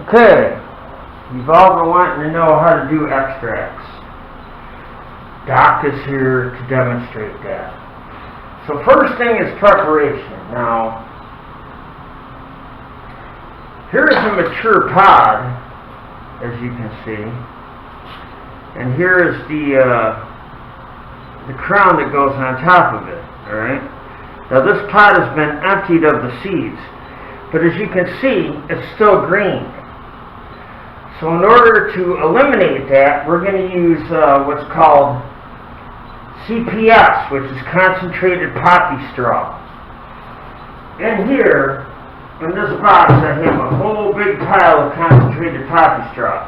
Okay, you've all been wanting to know how to do extracts. Doc is here to demonstrate that. So first thing is preparation. Now, here's a mature pod, as you can see, and here is the crown that goes on top of it. All right. Now this pod has been emptied of the seeds, but as you can see, it's still green. So in order to eliminate that, we're going to use what's called CPS, which is concentrated poppy straw. In here, in this box, I have a whole big pile of concentrated poppy straw.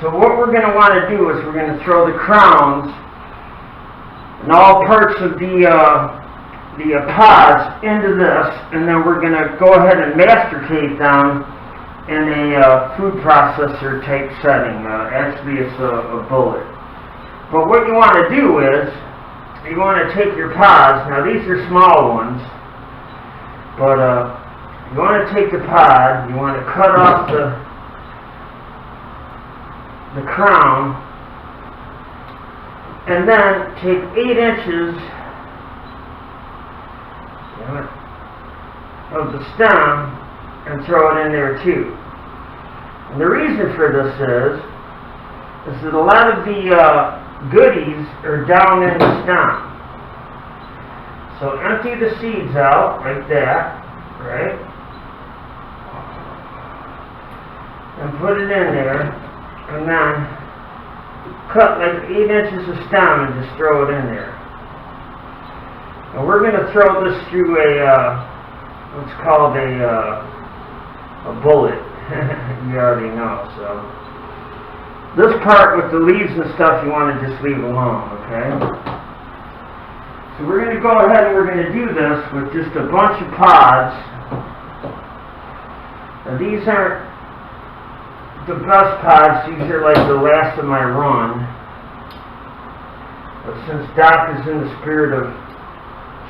So what we're going to want to do is we're going to throw the crowns and all parts of the pods into this, and then we're going to go ahead and masticate them in a food processor type setting. Actually, it's a bullet. But what you want to do is, you want to take your pods, now these are small ones, but you want to take the pod, you want to cut off the crown, and then take 8 inches of the stem and throw it in there too. And the reason for this is that a lot of the goodies are down in the stem. So empty the seeds out like that, right? And put it in there, and then cut like 8 inches of stem and just throw it in there. And we're going to throw this through what's called a bullet. You already know. So this part with the leaves and stuff you want to just leave alone, okay? So we're going to go ahead and we're going to do this with just a bunch of pods. Now these aren't the best pods, these are like the last of my run. But since Doc is in the spirit of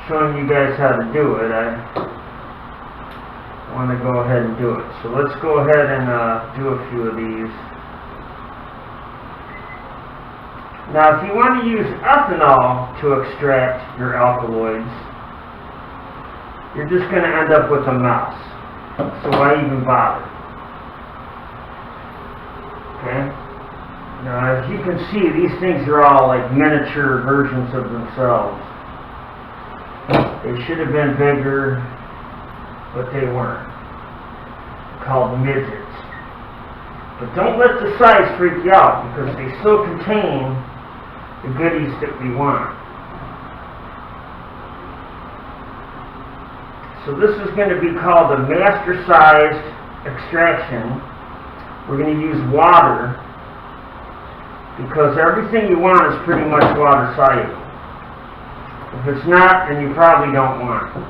showing you guys how to do it, I want to go ahead and do it. So let's go ahead and do a few of these. Now if you want to use ethanol to extract your alkaloids, you're just going to end up with a mess. So why even bother? Okay? Now as you can see, these things are all like miniature versions of themselves. They should have been bigger, but they weren't. Called midgets. But don't let the size freak you out, because they still contain the goodies that we want. So this is going to be called a master-sized extraction. We're going to use water, because everything you want is pretty much water-soluble. If it's not, then you probably don't want it.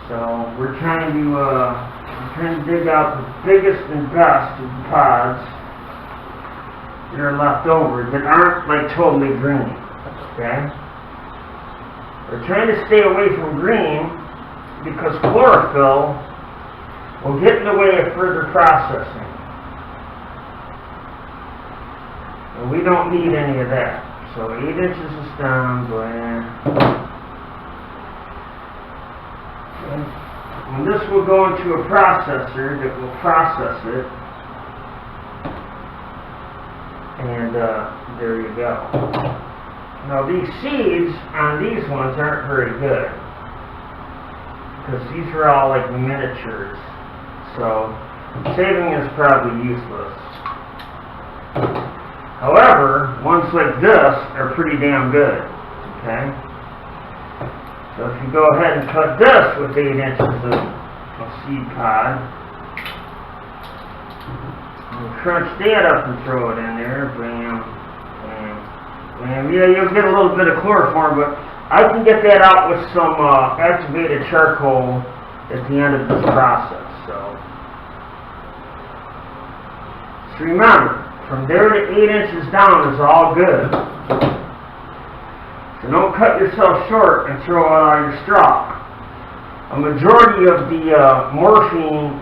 So we're trying to dig out the biggest and best of the pods that are left over that aren't like totally green. Okay? We're trying to stay away from green because chlorophyll will get in the way of further processing. And we don't need any of that. So 8 inches of stem, go in. And this will go into a processor that will process it. And there you go. Now these seeds on these ones aren't very good, because these are all like miniatures. So saving is probably useless. However, ones like this are pretty damn good. Okay? So if you go ahead and cut this with 8 inches of seed pod, and crunch that up and throw it in there, bam, bam, bam. Yeah, you'll get a little bit of chloroform, but I can get that out with some activated charcoal at the end of this process. So remember, from there to 8 inches down is all good. So don't cut yourself short and throw out all your straw. A majority of the morphine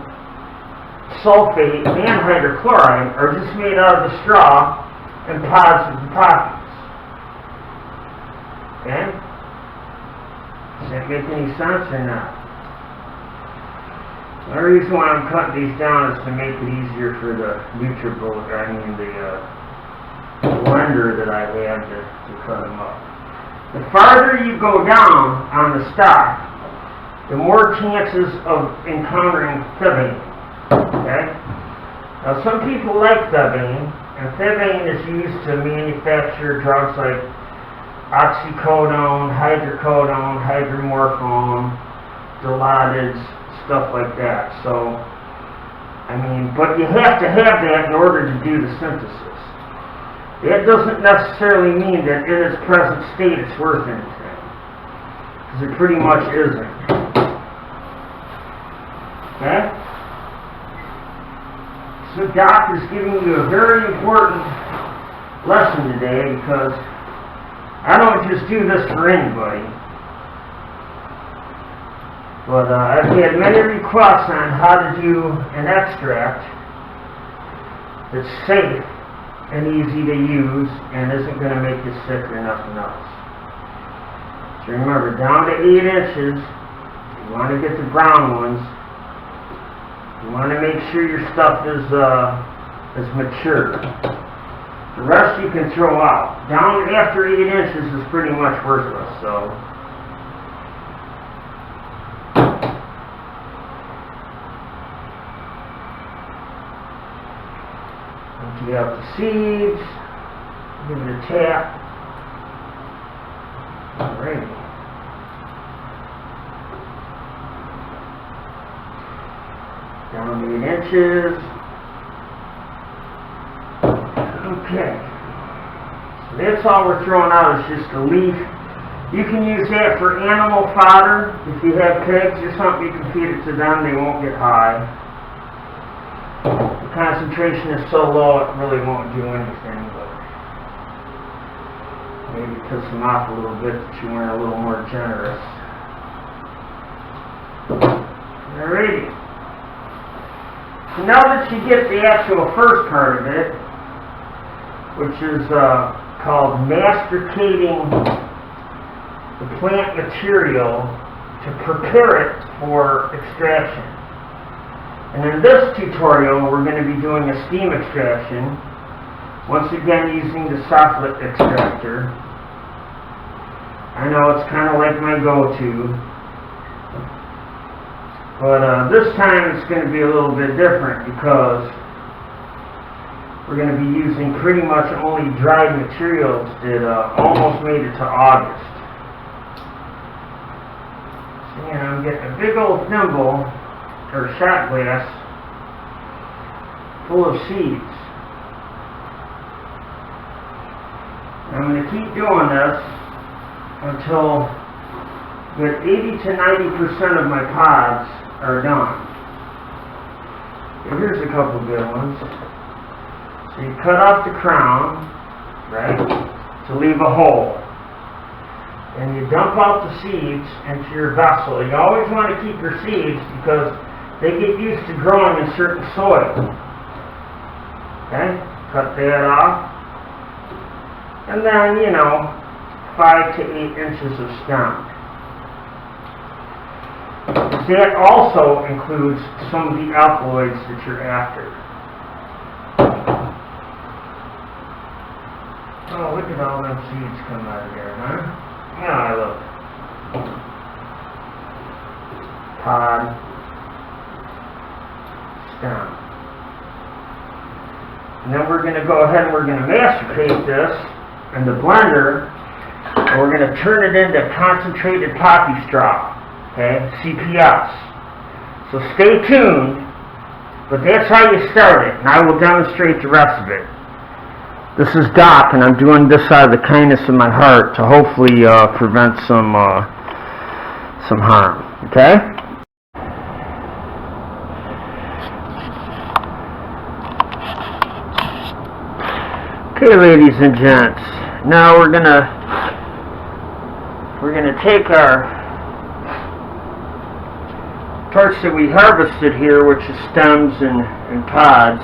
sulfate, and hydrochloride are just made out of the straw and pods of the poppies. Okay? Does that make any sense or not? The reason why I'm cutting these down is to make it easier for the NutriBullet, the blender that I have to cut them up. The farther you go down on the stock, the more chances of encountering thebaine. Okay? Now some people like thebaine, and thebaine is used to manufacture drugs like oxycodone, hydrocodone, hydromorphone, Dilaudids, stuff like that. So, I mean, but you have to have that in order to do the synthesis. That doesn't necessarily mean that in its present state it's worth anything, because it pretty much isn't. Okay? So Doc is giving you a very important lesson today, because I don't just do this for anybody. But I've had many requests on how to do an extract that's safe and easy to use and isn't going to make you sick or nothing else. So remember, down to 8 inches, you want to get the brown ones. You want to make sure your stuff is mature. The rest you can throw out. Down after 8 inches is pretty much worthless, so. Empty out the seeds, give it a tap. Alrighty. Down to 8 inches. Okay. So that's all we're throwing out is just a leaf. You can use that for animal fodder. If you have pigs or something, you can feed it to them, they won't get high. The concentration is so low it really won't do anything, but maybe piss them off a little bit that you weren't a little more generous. Alrighty. So now that you get the actual first part of it, which is called masticating the plant material to prepare it for extraction. And in this tutorial, we're going to be doing a steam extraction, once again using the Soflit extractor. I know it's kind of like my go-to, but this time it's going to be a little bit different because we're going to be using pretty much only dried materials that almost made it to August. So, I'm getting a big old thimble or shot glass full of seeds. I'm going to keep doing this until about 80 to 90% of my pods are done. Okay, here's a couple good ones. So you cut off the crown, right, to leave a hole. And you dump out the seeds into your vessel. You always want to keep your seeds because they get used to growing in certain soil. Okay? Cut that off. And then, 5 to 8 inches of stem. That also includes some of the alkaloids that you're after. Oh, look at all them seeds come out of there, huh? Yeah, look. Pod. Stem. And then we're going to go ahead and we're going to macerate this in the blender, and we're going to turn it into concentrated poppy straw, okay, CPS. So stay tuned, but that's how you start it, and I will demonstrate the rest of it. This is Doc, and I'm doing this out of the kindness of my heart to hopefully prevent some harm, okay? Okay, ladies and gents, now we're gonna take our parts that we harvested here, which is stems and pods,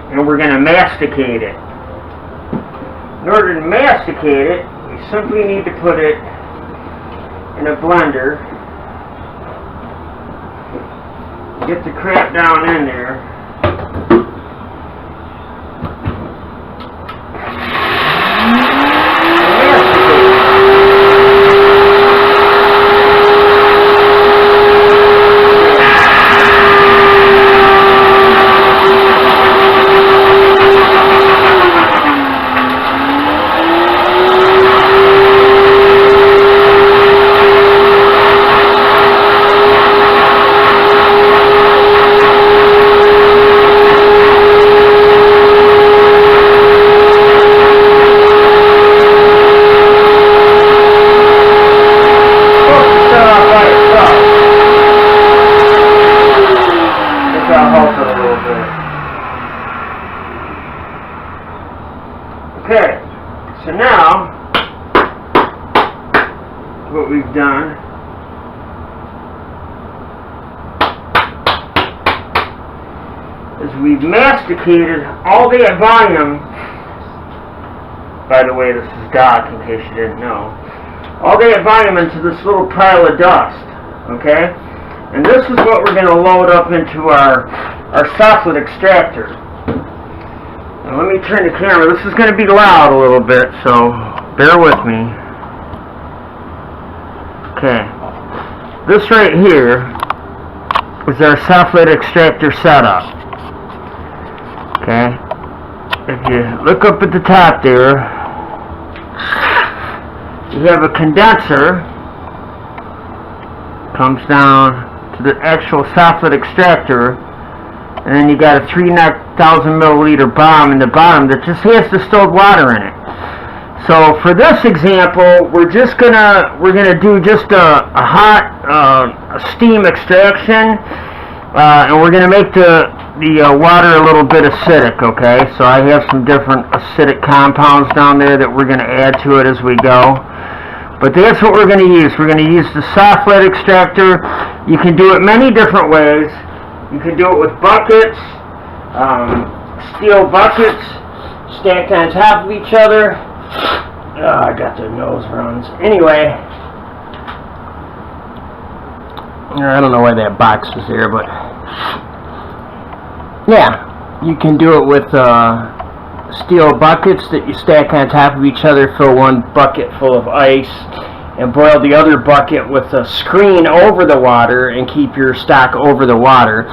and we're going to masticate it. In order to masticate it, we simply need to put it in a blender, get the crap down in there. Okay, so now what we've done is we've masticated all the volume. By the way, this is Doc, in case you didn't know. All the volume into this little pile of dust, okay? And this is what we're going to load up into our soffit extractor. Now let me turn the camera. This is going to be loud a little bit, so bear with me. Okay. This right here is our soffit extractor setup. Okay. If you look up at the top there, you have a condenser. Comes down to the actual soffit extractor. And then you got a 3,000 milliliter bomb in the bottom that just has distilled water in it. So for this example, we're gonna do just a hot steam extraction, and we're gonna make the water a little bit acidic. Okay, so I have some different acidic compounds down there that we're gonna add to it as we go. But that's what we're gonna use. We're gonna use the soffit extractor. You can do it many different ways. You can do it with buckets, steel buckets, stacked on top of each other. Oh, I got the nose runs. Anyway, I don't know why that box is there, but yeah, you can do it with steel buckets that you stack on top of each other. Fill one bucket full of ice and boil the other bucket with a screen over the water and keep your stock over the water.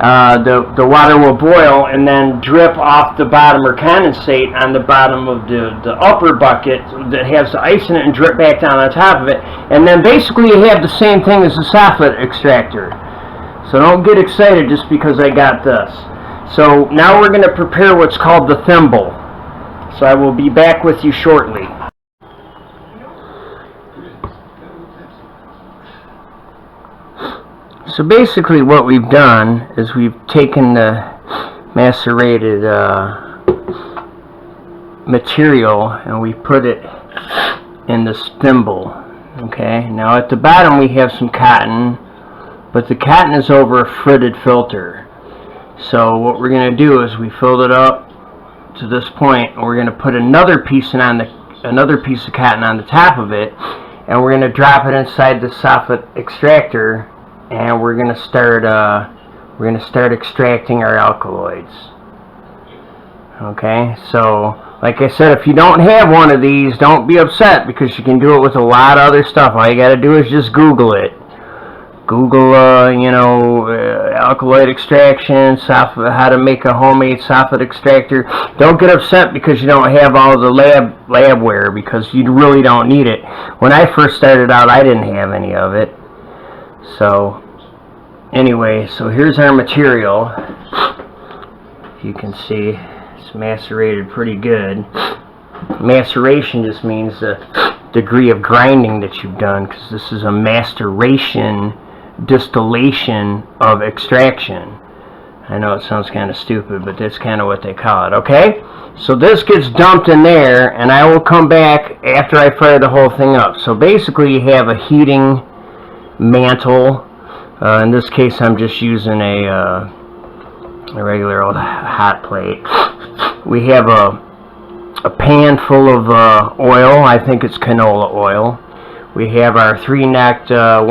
The water will boil and then drip off the bottom or condensate on the bottom of the upper bucket that has the ice in it and drip back down on top of it. And then basically you have the same thing as the soffit extractor. So don't get excited just because I got this. So now we're going to prepare what's called the thimble. So I will be back with you shortly. So basically what we've done is we've taken the macerated material and we put it in this thimble. Okay, now at the bottom we have some cotton, but the cotton is over a fritted filter. So what we're going to do is we filled it up to this point and we're going to put another piece of cotton on the top of it, and we're going to drop it inside the soffit extractor. And we're gonna start extracting our alkaloids. Okay, so like I said, if you don't have one of these, don't be upset, because you can do it with a lot of other stuff. All you gotta do is just Google it. Google, alkaloid extraction, how to make a homemade soffit extractor. Don't get upset because you don't have all the labware, because you really don't need it. When I first started out, I didn't have any of it. So anyway, so here's our material. If you can see, it's macerated pretty good. Maceration just means the degree of grinding that you've done, because this is a maceration, distillation of extraction. I know it sounds kind of stupid, but that's kind of what they call it. Okay, so this gets dumped in there, and I will come back after I fire the whole thing up. So basically you have a heating mantle. In this case, I'm just using a regular old hot plate. We have a pan full of oil. I think it's canola oil. We have our 3-necked 1,000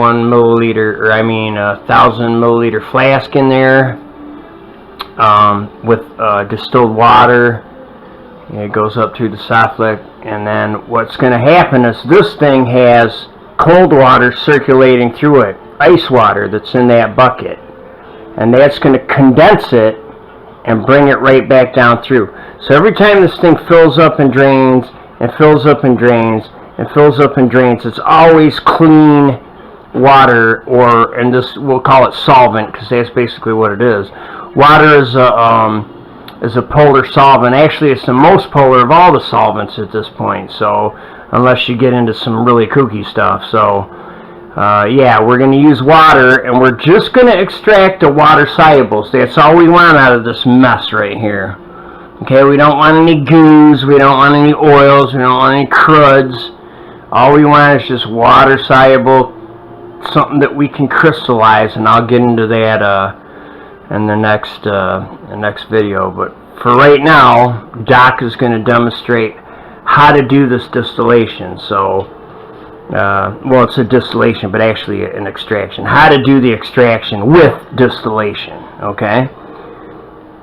milliliter flask in there with distilled water. It goes up through the soffit, and then what's going to happen is this thing has cold water circulating through it, ice water that's in that bucket, and that's going to condense it and bring it right back down through. So every time this thing fills up and drains and fills up and drains and fills up and drains, it's always clean water, or, and this, we'll call it solvent because that's basically what it is. Water is a polar solvent. Actually, it's the most polar of all the solvents at this point, so unless you get into some really kooky stuff. So yeah, we're going to use water, and we're just going to extract the water solubles. That's all we want out of this mess right here. Okay, we don't want any goos, we don't want any oils, we don't want any cruds. All we want is just water soluble, something that we can crystallize, and I'll get into that in the next video. But for right now, Doc is going to demonstrate how to do this distillation. So well, it's a distillation, but actually an extraction. How to do the extraction with distillation, okay?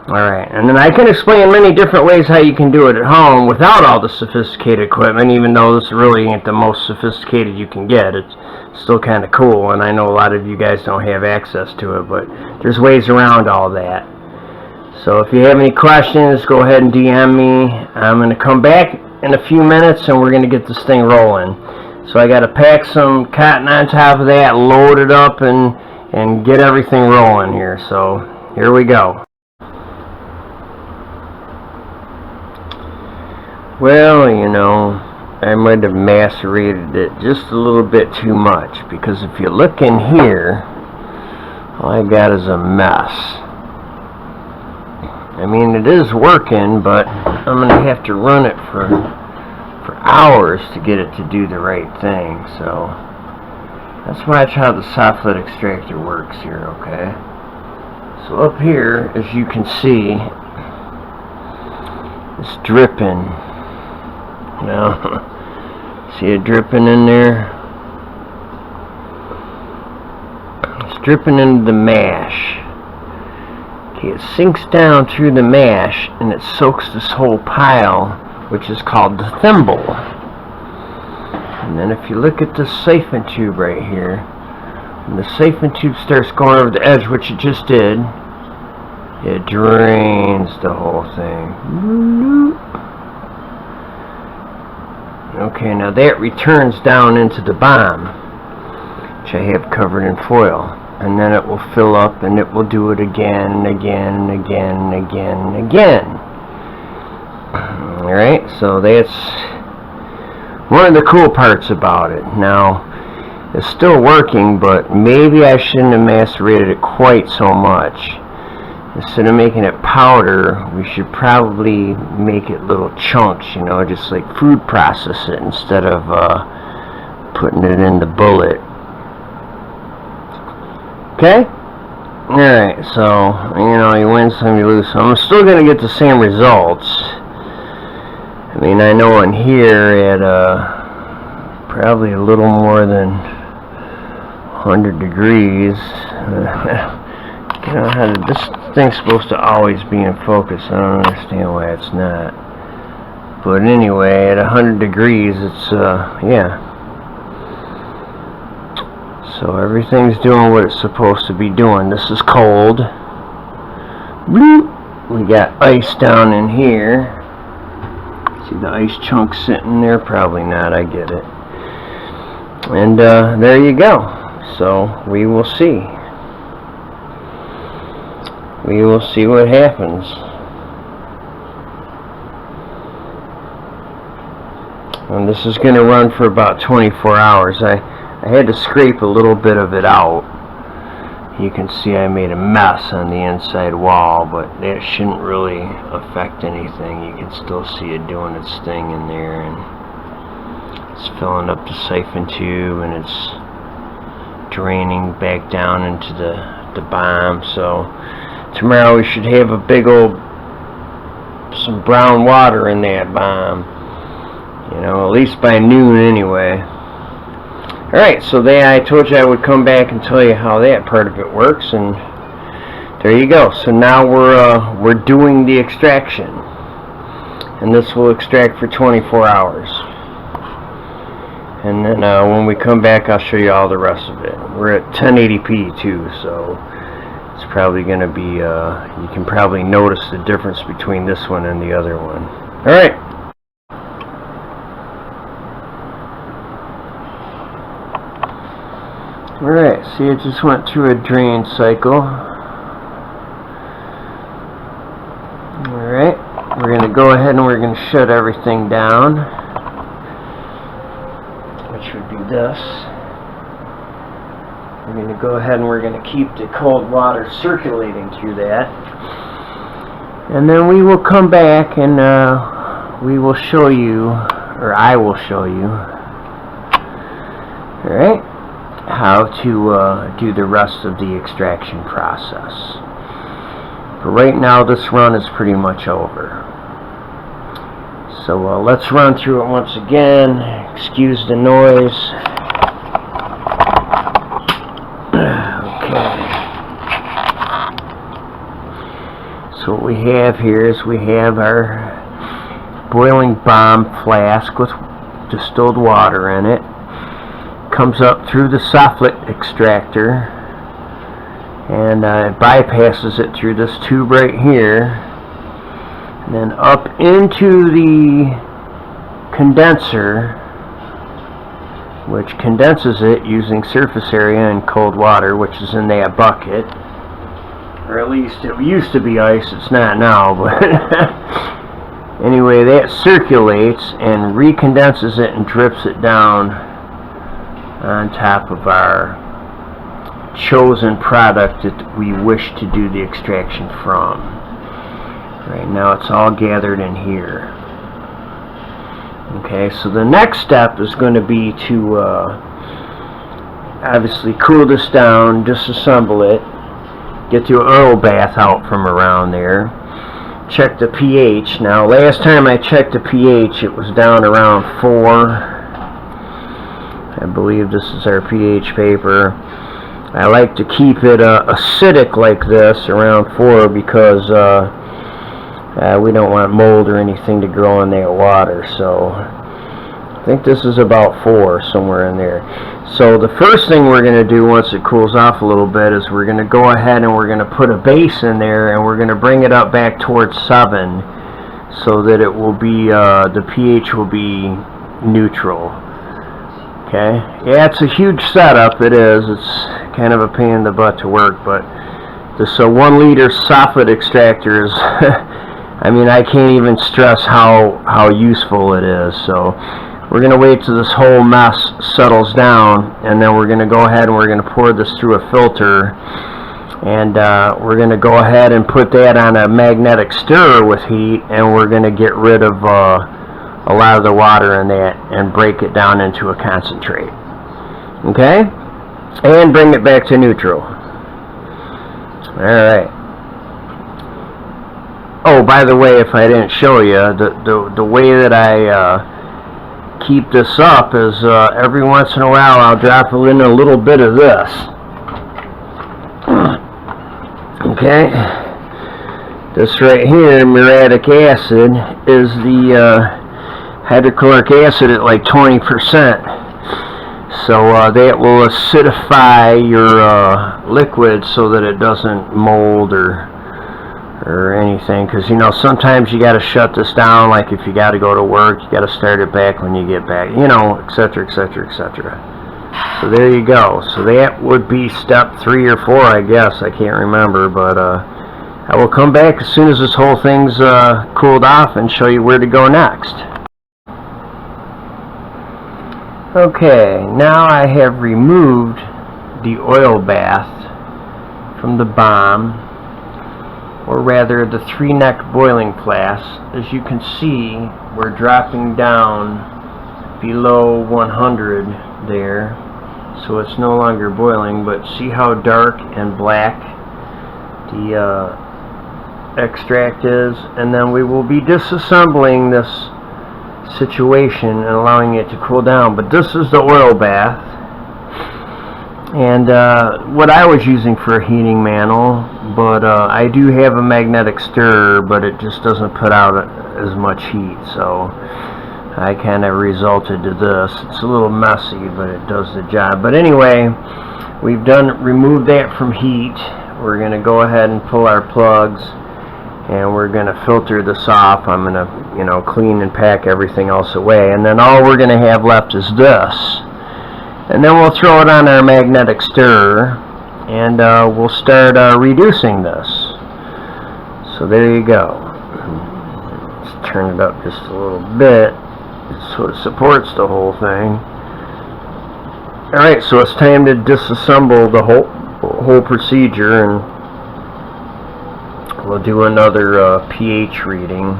Alright, and then I can explain many different ways how you can do it at home without all the sophisticated equipment, even though this really ain't the most sophisticated you can get. It's still kind of cool, and I know a lot of you guys don't have access to it, but there's ways around all that. So if you have any questions, go ahead and DM me. I'm going to come back in a few minutes, and we're going to get this thing rolling. So I got to pack some cotton on top of that, load it up, and get everything rolling here. So here we go. Well, you know, I might have macerated it just a little bit too much, because if you look in here, all I got is a mess. I mean, it is working, but I'm going to have to run it for hours to get it to do the right thing. So let's watch how the soffit extractor works here, okay? So up here, as you can see, it's dripping. Now, see it dripping in there? It's dripping into the mash. Okay, it sinks down through the mash, and it soaks this whole pile, which is called the thimble. And then if you look at the siphon tube right here, when the siphon tube starts going over the edge, which it just did, it drains the whole thing. Okay, now that returns down into the bomb, which I have covered in foil, and then it will fill up, and it will do it again and again and again and again and again. Alright, so that's one of the cool parts about it. Now, it's still working, but maybe I shouldn't have macerated it quite so much. Instead of making it powder, we should probably make it little chunks, you know, just like food process it instead of putting it in the bullet. Okay? Alright, so, you know, you win some, you lose some. I'm still going to get the same results. I mean, I know in here at probably a little more than 100 degrees. You know, this thing's supposed to always be in focus. I don't understand why it's not. But anyway, at 100 degrees, it's, yeah. So everything's doing what it's supposed to be doing. This is cold. Bloop. We got ice down in here. See the ice chunk sitting there? Probably not, I get it. And there you go. So we will see. We will see what happens. And this is going to run for about 24 hours. I had to scrape a little bit of it out. You can see I made a mess on the inside wall, but that shouldn't really affect anything. You can still see it doing its thing in there, and it's filling up the siphon tube, and it's draining back down into the bomb. So tomorrow we should have a big old some brown water in that bomb, you know, at least by noon anyway. Alright, so I told you I would come back and tell you how that part of it works, and there you go. So now we're doing the extraction, and this will extract for 24 hours. And then when we come back, I'll show you all the rest of it. We're at 1080p too, so it's probably going to be, you can probably notice the difference between this one and the other one. Alright. Alright, see, it just went through a drain cycle. Alright, we're going to go ahead and we're going to shut everything down, which would be this. We're going to go ahead and we're going to keep the cold water circulating through that. And then we will come back and we will show you, or I will show you, alright, how to do the rest of the extraction process. But right now this run is pretty much over. So let's run through it once again. Excuse the noise. Okay. So what we have here is we have our boiling bomb flask with distilled water in it. Comes up through the soffit extractor, and it bypasses it through this tube right here, and then up into the condenser, which condenses it using surface area and cold water, which is in that bucket, or at least it used to be ice. It's not now, but anyway, that circulates and recondenses it and drips it down on top of our chosen product that we wish to do the extraction from. Right now it's all gathered in here. Okay, so the next step is going to be to obviously cool this down, disassemble it, get the oil bath out from around there, check the pH. Now last time I checked the pH it was down around 4. I believe this is our pH paper. I like to keep it acidic like this, around 4, because we don't want mold or anything to grow in that water. So I think this is about 4, somewhere in there. So the first thing we're going to do once it cools off a little bit is we're going to go ahead and we're going to put a base in there, and we're going to bring it up back towards 7, so that it will be, the pH will be neutral. Okay, yeah, it's a huge setup. It is. It's kind of a pain in the butt to work, but this 1 liter soffit extractor is, I mean, I can't even stress how useful it is. So we're going to wait till this whole mess settles down, and then we're going to go ahead and we're going to pour this through a filter, and we're going to go ahead and put that on a magnetic stirrer with heat, and we're going to get rid of a lot of the water in that and break it down into a concentrate. Okay? And bring it back to neutral. Alright. Oh, by the way, if I didn't show you, the way that I keep this up is every once in a while I'll drop in a little bit of this. Okay? This right here, muriatic acid, is the hydrochloric acid at like 20%. So that will acidify your liquid so that it doesn't mold or anything. Because, you know, sometimes you got to shut this down, like if you got to go to work, you got to start it back when you get back, you know, etc., etc., etc. So there you go. So that would be step 3 or 4, I guess. I can't remember, but I will come back as soon as this whole thing's cooled off and show you where to go next. Okay, now I have removed the oil bath from the bomb, or rather the 3-neck boiling flask. As you can see, we're dropping down below 100 there, so it's no longer boiling, but see how dark and black the extract is. And then we will be disassembling this situation and allowing it to cool down. But this is the oil bath, and what I was using for a heating mantle, but I do have a magnetic stirrer, but it just doesn't put out as much heat, so I kind of resorted to this. It's a little messy, but it does the job. But anyway, we've removed that from heat. We're going to go ahead and pull our plugs, and we're going to filter this off. I'm going to, clean and pack everything else away, and then all we're going to have left is this. And then we'll throw it on our magnetic stirrer, and we'll start reducing this. So there you go. Let's turn it up just a little bit so it supports the whole thing. Alright, so it's time to disassemble the whole procedure, and we'll do another pH reading,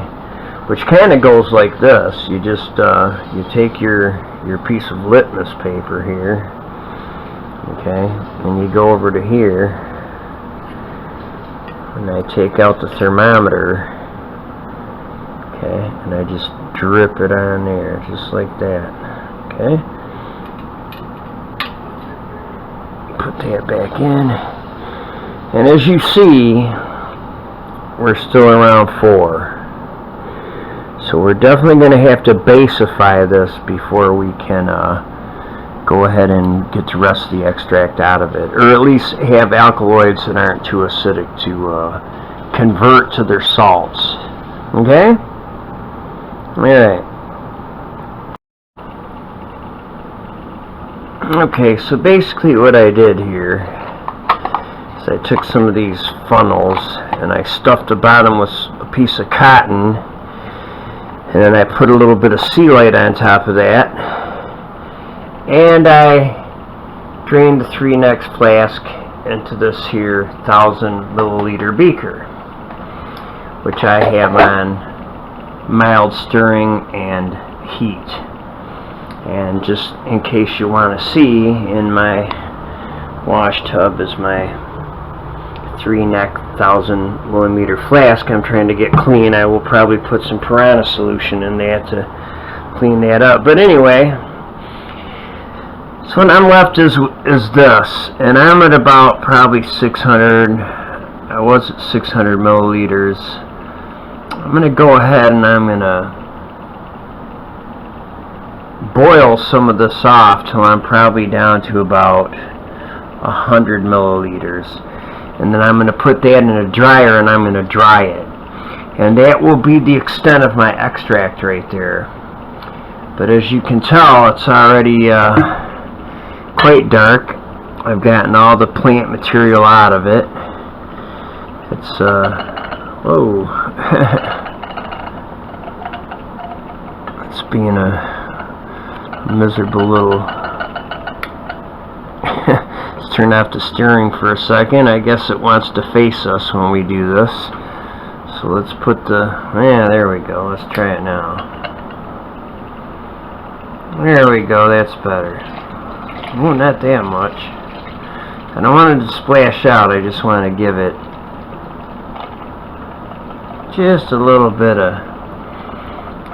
which kind of goes like this. You just you take your piece of litmus paper here, okay, and you go over to here, and I take out the thermometer, okay, and I just drip it on there just like that, okay. Put that back in, and as you see, we're still around 4. So we're definitely going to have to basify this before we can go ahead and get the rest of the extract out of it, or at least have alkaloids that aren't too acidic to convert to their salts. Okay? Alright. Okay, so basically what I did here is I took some of these funnels and I stuffed the bottom with a piece of cotton, and then I put a little bit of Sealite on top of that, and I drained the 3-nex flask into this here 1,000 milliliter beaker, which I have on mild stirring and heat. And just in case you want to see, in my wash tub is my 3-neck 1,000 millimeter flask I'm trying to get clean. I will probably put some piranha solution in there to clean that up. But anyway, so what I'm left is this, and I'm at about probably 600. I was at 600 milliliters. I'm going to go ahead and I'm going to boil some of this off till I'm probably down to about 100 milliliters. And then I'm going to put that in a dryer and I'm going to dry it. And that will be the extent of my extract right there. But as you can tell, it's already quite dark. I've gotten all the plant material out of it. It's, whoa. It's being a miserable little... Let's turn off the steering for a second. I guess it wants to face us when we do this. So let's put the... Yeah, there we go. Let's try it now. There we go. That's better. Oh, not that much. I don't want it to splash out. I just want to give it just a little bit of...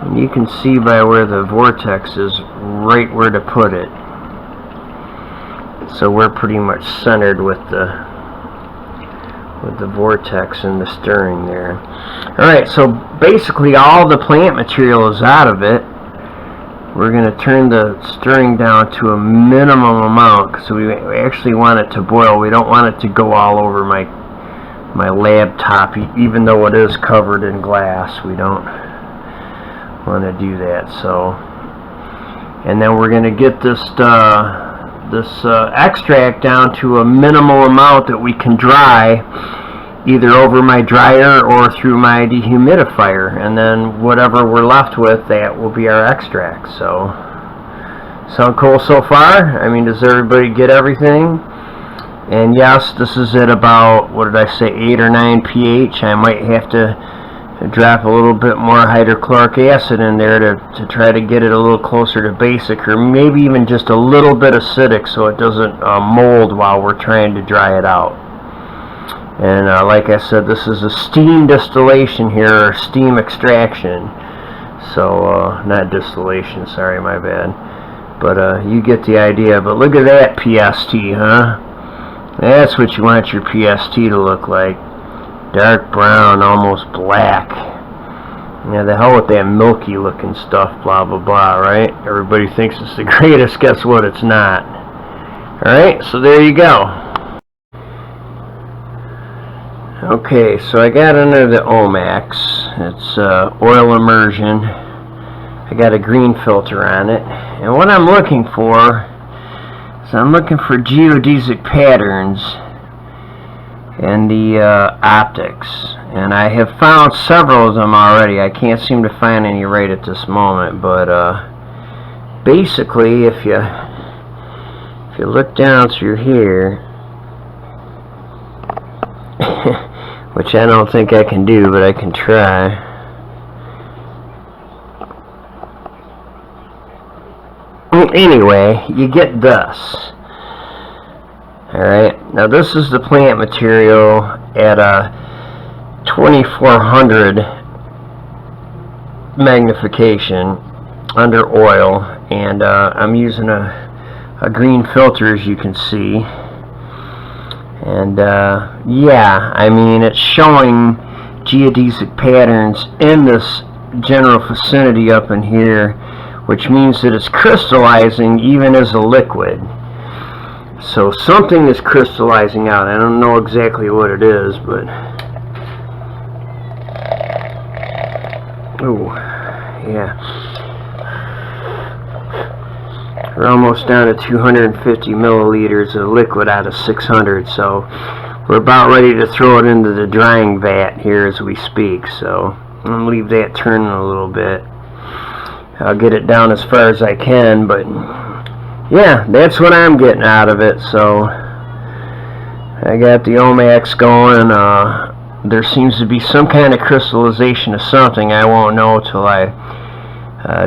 And you can see by where the vortex is right where to put it. So we're pretty much centered with the vortex and the stirring there. Alright, so basically all the plant material is out of it. We're going to turn the stirring down to a minimum amount because we actually want it to boil. We don't want it to go all over my laptop, even though it is covered in glass. We don't want to do that. So, and then we're going to get this extract down to a minimal amount that we can dry, either over my dryer or through my dehumidifier, and then whatever we're left with, that will be our extract. So, sound cool so far? I mean, does everybody get everything? And yes, this is at about, what did I say, 8 or 9 pH. I might have to drop a little bit more hydrochloric acid in there to try to get it a little closer to basic, or maybe even just a little bit acidic so it doesn't mold while we're trying to dry it out. And like I said, this is a steam distillation here, or steam extraction. So, not distillation, sorry, my bad. But you get the idea. But look at that PST, huh? That's what you want your PST to look like. Dark brown, almost black. Yeah, the hell with that milky looking stuff, blah blah blah, right? Everybody thinks it's the greatest, guess what, it's not. Alright, so there you go. Okay, so I got under the Omax. It's oil immersion. I got a green filter on it. And what I'm looking for is I'm looking for geodesic patterns and the optics, and I have found several of them already. I can't seem to find any right at this moment, but basically if you look down through here, which I don't think I can do, but I can try. Anyway, you get this. Alright, now this is the plant material at a 2400 magnification under oil, and I'm using a green filter, as you can see. And yeah, I mean, it's showing geodesic patterns in this general vicinity up in here, which means that it's crystallizing even as a liquid. So something is crystallizing out. I don't know exactly what it is, but oh yeah, we're almost down to 250 milliliters of liquid out of 600, so we're about ready to throw it into the drying vat here as we speak. So I'm going to leave that turning a little bit. I'll get it down as far as I can, but yeah, that's what I'm getting out of it. So I got the Omax going. There seems to be some kind of crystallization of something. I won't know till I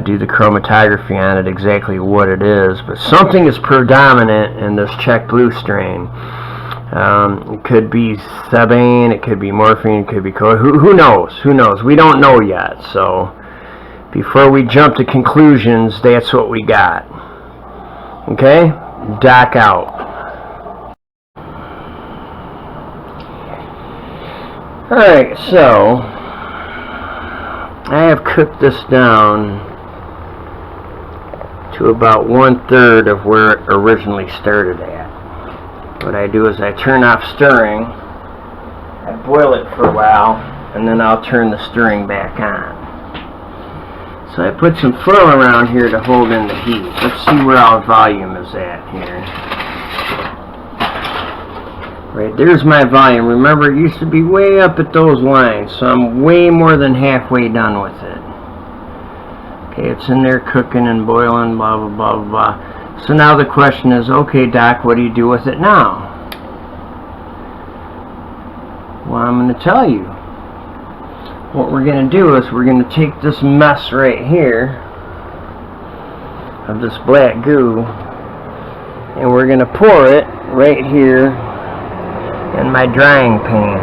do the chromatography on it exactly what it is, but something is predominant in this Czech Blue strain. It could be Thebaine, it could be morphine, it could be who knows? Who knows? We don't know yet. So before we jump to conclusions, that's what we got. Okay? Doc out. Alright, so I have cooked this down to about 1/3 of where it originally started at. What I do is I turn off stirring, I boil it for a while, and then I'll turn the stirring back on. So I put some foil around here to hold in the heat. Let's see where our volume is at here. Right, there's my volume. Remember, it used to be way up at those lines, so I'm way more than halfway done with it. Okay, it's in there cooking and boiling, blah, blah, blah, blah, blah. So now the question is, okay, Doc, what do you do with it now? Well, I'm going to tell you. What we're going to do is we're going to take this mess right here of this black goo, and we're going to pour it right here in my drying pan.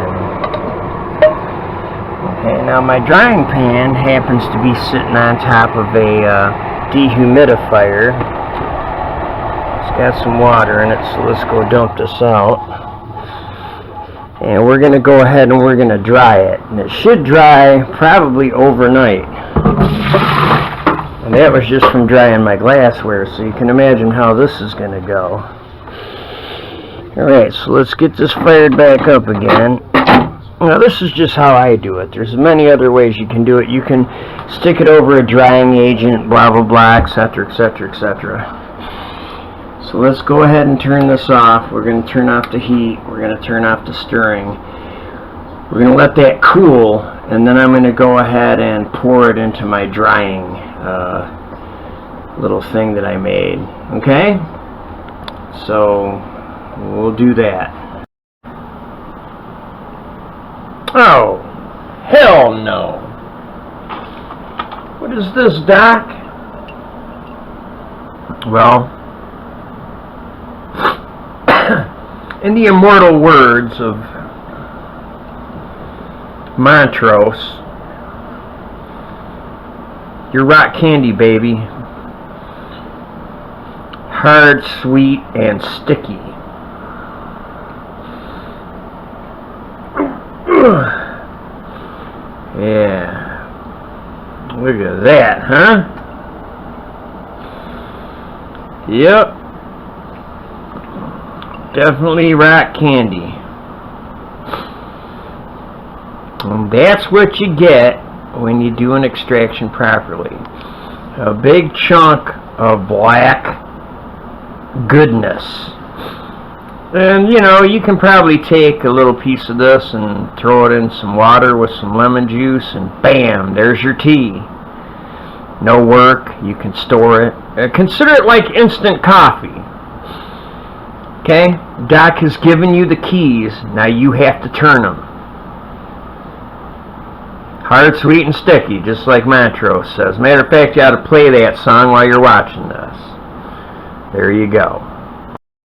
Okay, now my drying pan happens to be sitting on top of a dehumidifier. It's got some water in it, so let's go dump this out. And we're going to go ahead and we're going to dry it. And it should dry probably overnight. And that was just from drying my glassware, so you can imagine how this is going to go. Alright, so let's get this fired back up again. Now this is just how I do it. There's many other ways you can do it. You can stick it over a drying agent, blah blah blah, etc, etc, etc. So let's go ahead and turn this off. We're going to turn off the heat. We're going to turn off the stirring. We're going to let that cool, and then I'm going to go ahead and pour it into my drying little thing that I made. Okay? So we'll do that. Oh, hell no. What is this, Doc? Well, in the immortal words of Montrose, you're rock candy, baby. Hard, sweet, and sticky. Yeah. Look at that, huh? Yep. Definitely rock candy. And that's what you get when you do an extraction properly. A big chunk of black goodness. And you know, you can probably take a little piece of this and throw it in some water with some lemon juice, and bam, there's your tea. No work, you can store it. Consider it like instant coffee. Okay? Doc has given you the keys, now you have to turn them. Hard, sweet, and sticky, just like Montrose says. Matter of fact, you ought to play that song while you're watching this. There you go.